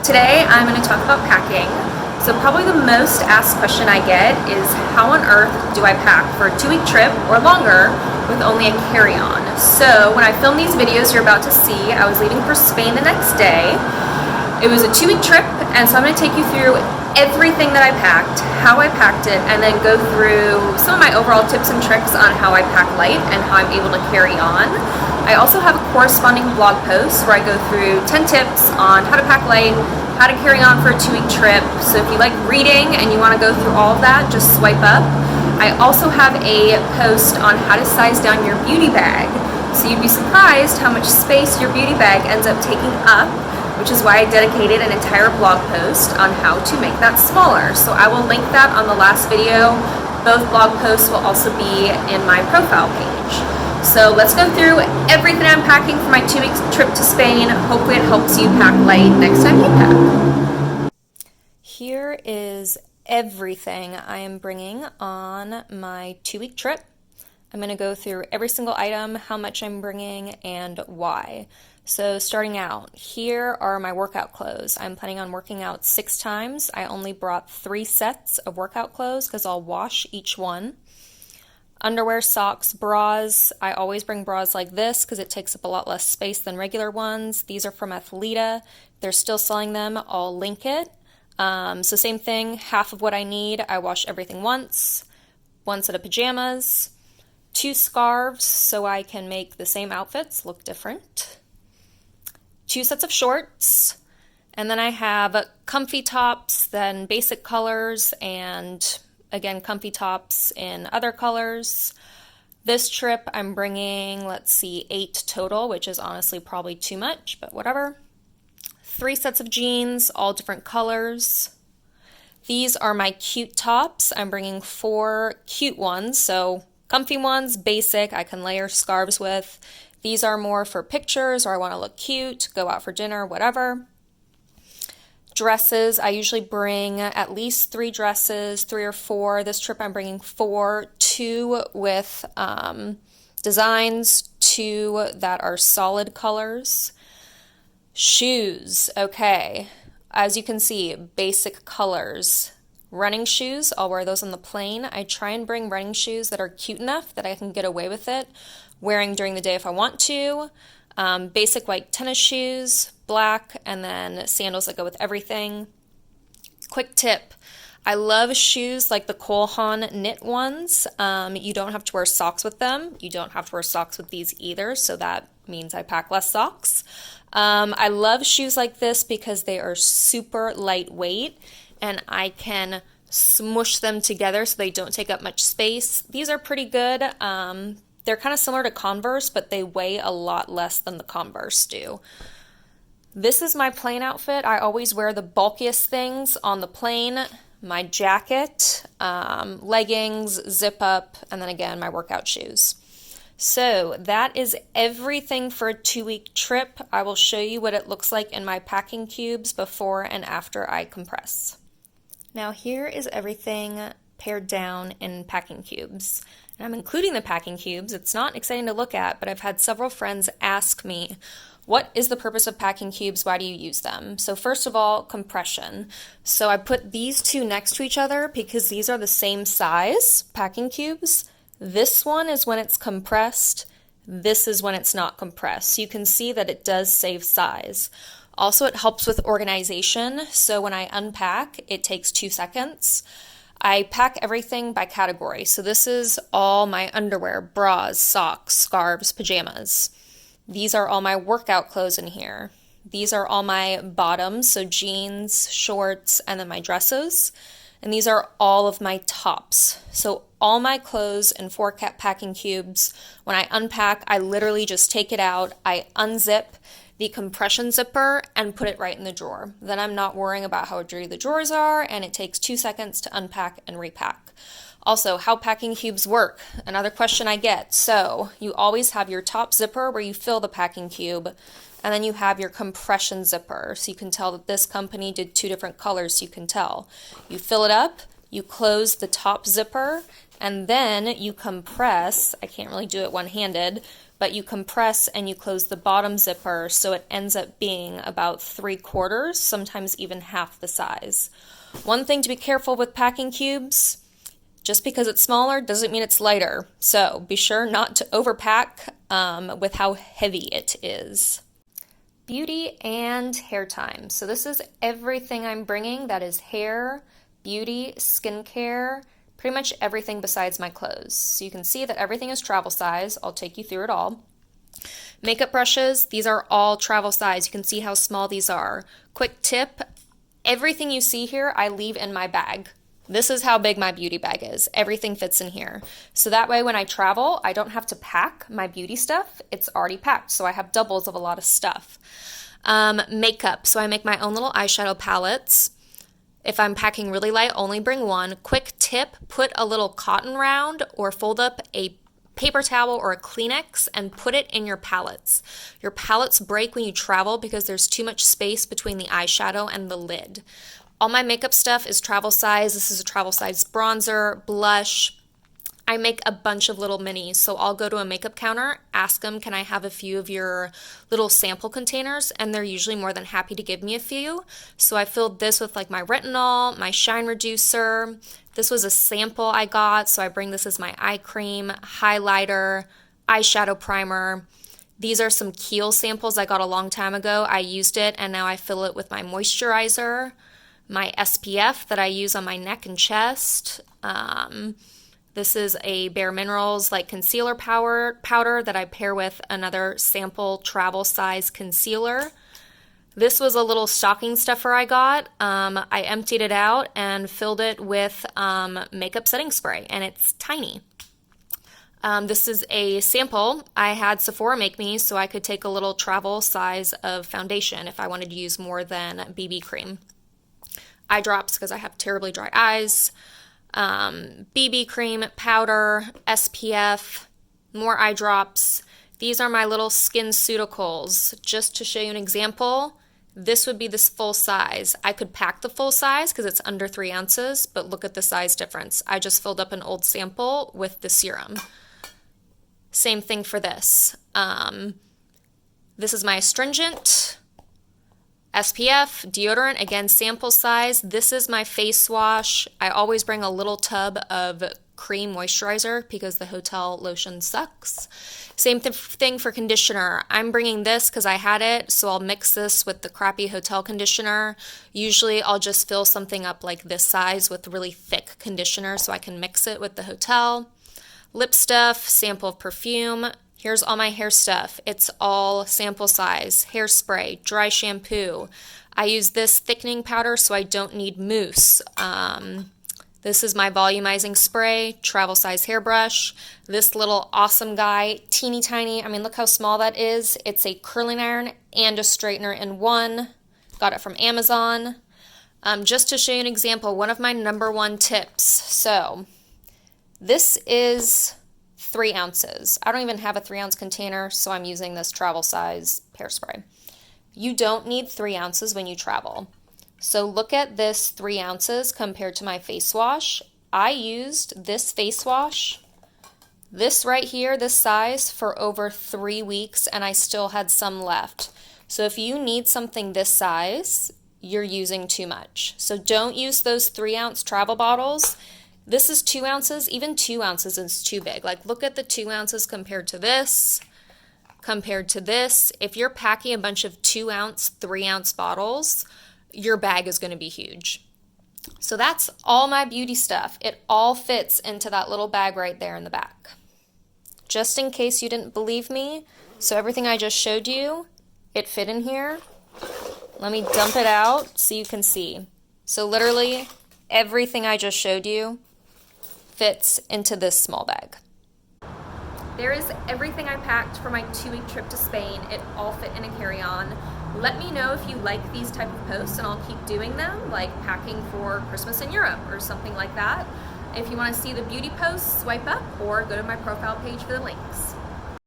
Today I'm going to talk about packing. So probably the most asked question I get is how on earth do I pack for a 2-week trip or longer with only a carry-on? So when I film these videos you're about to see, I was leaving for Spain the next day. It was a 2-week trip, and so I'm going to take you through everything that I packed, how I packed it, and then go through some of my overall tips and tricks on how I pack light and how I'm able to carry on. I also have a corresponding blog post where I go through 10 tips on how to pack light, how to carry on for a 2-week trip. So if you like reading and you want to go through all of that, just swipe up. I also have a post on how to size down your beauty bag. So you'd be surprised how much space your beauty bag ends up taking up, which is why I dedicated an entire blog post on how to make that smaller. So I will link that on the last video. Both blog posts will also be in my profile page. So let's go through everything I'm packing for my 2-week trip to Spain. Hopefully it helps you pack light next time you pack. Here is everything I am bringing on my 2-week trip. I'm going to go through every single item, how much I'm bringing, and why. So starting out, here are my workout clothes. I'm planning on working out 6 times. I only brought 3 sets of workout clothes because I'll wash each one. Underwear, socks, bras. I always bring bras like this because it takes up a lot less space than regular ones. These are from Athleta. They're still selling them. I'll link it. So same thing, half of what I need. I wash everything once. 1 set of pajamas. 2 scarves so I can make the same outfits look different. 2 sets of shorts. And then I have comfy tops, then basic colors, and again, comfy tops in other colors. This trip I'm bringing, let's see, 8 total, which is honestly probably too much, but whatever. 3 sets of jeans, all different colors. These are my cute tops. I'm bringing 4 cute ones, so comfy ones, basic, I can layer scarves with. These are more for pictures or I want to look cute, go out for dinner, whatever. Dresses, I usually bring at least 3 dresses, 3 or 4. This trip I'm bringing 4, 2 with designs, 2 that are solid colors. Shoes, okay. As you can see, basic colors. Running shoes, I'll wear those on the plane. I try and bring running shoes that are cute enough that I can get away with it, wearing during the day if I want to. Basic white tennis shoes, black, and then sandals that go with everything. Quick tip, I love shoes like the Cole Haan knit ones. You don't have to wear socks with them. You don't have to wear socks with these either, so that means I pack less socks. I love shoes like this because they are super lightweight and I can smush them together so they don't take up much space. These are pretty good. They're kind of similar to Converse, but they weigh a lot less than the Converse do. This is my plane outfit. I always wear the bulkiest things on the plane. My jacket, leggings, zip up, and then again, my workout shoes. So that is everything for a 2-week trip. I will show you what it looks like in my packing cubes before and after I compress. Now here is everything pared down in packing cubes. And I'm including the packing cubes. It's not exciting to look at, but I've had several friends ask me, what is the purpose of packing cubes? Why do you use them? So first of all, compression. So I put these 2 next to each other because these are the same size packing cubes. This one is when it's compressed. This is when it's not compressed. So you can see that it does save size. Also, it helps with organization. So when I unpack, it takes 2 seconds. I pack everything by category. So this is all my underwear, bras, socks, scarves, pajamas. These are all my workout clothes in here. These are all my bottoms, so jeans, shorts, and then my dresses. And these are all of my tops. So all my clothes in 4 packing cubes. When I unpack, I literally just take it out, I unzip the compression zipper and put it right in the drawer. Then I'm not worrying about how dirty the drawers are, and it takes 2 seconds to unpack and repack. Also, how packing cubes work, another question I get. So you always have your top zipper where you fill the packing cube, and then you have your compression zipper. So you can tell that this company did 2 different colors, so you can tell. You fill it up, you close the top zipper, and then you compress. I can't really do it one-handed, but you compress and you close the bottom zipper so it ends up being about 3/4, sometimes even half the size. One thing to be careful with packing cubes, just because it's smaller doesn't mean it's lighter. So be sure not to overpack with how heavy it is. Beauty and hair time. So this is everything I'm bringing that is hair, beauty, skincare, pretty much everything besides my clothes. So you can see that everything is travel size. I'll take you through it all. Makeup brushes, these are all travel size. You can see how small these are. Quick tip, everything you see here I leave in my bag. This is how big my beauty bag is. Everything fits in here. So that way when I travel, I don't have to pack my beauty stuff. It's already packed, so I have doubles of a lot of stuff. Makeup, so I make my own little eyeshadow palettes. If I'm packing really light, only bring one. Quick tip, put a little cotton round or fold up a paper towel or a Kleenex and put it in your palettes. Your palettes break when you travel because there's too much space between the eyeshadow and the lid. All my makeup stuff is travel size. This is a travel size bronzer, blush. I make a bunch of little minis, so I'll go to a makeup counter, ask them, can I have a few of your little sample containers? And they're usually more than happy to give me a few. So I filled this with like my retinol, my shine reducer. This was a sample I got, so I bring this as my eye cream, highlighter, eyeshadow primer. These are some Kiehl samples I got a long time ago. I used it, and now I fill it with my moisturizer, my SPF that I use on my neck and chest. This is a Bare Minerals like concealer powder that I pair with another sample travel size concealer. This was a little stocking stuffer I got. I emptied it out and filled it with makeup setting spray, and it's tiny. This is a sample I had Sephora make me so I could take a little travel size of foundation if I wanted to use more than BB cream. Eye drops because I have terribly dry eyes, BB cream, powder, SPF, more eye drops. These are my little SkinCeuticals. Just to show you an example, this would be this full size. I could pack the full size because it's under 3 ounces, but look at the size difference. I just filled up an old sample with the serum. Same thing for this. This is my astringent. SPF, deodorant, again, sample size. This is my face wash. I always bring a little tub of cream moisturizer because the hotel lotion sucks. Same thing for conditioner. I'm bringing this because I had it, so I'll mix this with the crappy hotel conditioner. Usually I'll just fill something up like this size with really thick conditioner so I can mix it with the hotel. Lip stuff, sample of perfume. Here's all my hair stuff. It's all sample size. Hairspray, dry shampoo. I use this thickening powder so I don't need mousse. This is my volumizing spray, travel size hairbrush. This little awesome guy, teeny tiny. I mean, look how small that is. It's a curling iron and a straightener in one. Got it from Amazon. Just to show you an example, one of my #1 tips. So this is 3 ounces. I don't even have a 3-ounce container, so I'm using this travel size hairspray. You don't need 3 ounces when you travel. So look at this 3 ounces compared to my face wash. I used this face wash, this right here, this size, for over 3 weeks, and I still had some left. So if you need something this size, you're using too much. So don't use those 3-ounce travel bottles. This is 2 ounces. Even 2 ounces is too big. Like, look at the 2 ounces compared to this, compared to this. If you're packing a bunch of 2-ounce, 3-ounce bottles, your bag is going to be huge. So that's all my beauty stuff. It all fits into that little bag right there in the back. Just in case you didn't believe me, so everything I just showed you, it fit in here. Let me dump it out so you can see. So literally everything I just showed you fits into this small bag. There is everything I packed for my 2-week trip to Spain. It all fit in a carry-on. Let me know if you like these type of posts, and I'll keep doing them, like packing for Christmas in Europe or something like that. If you want to see the beauty posts, swipe up or go to my profile page for the links.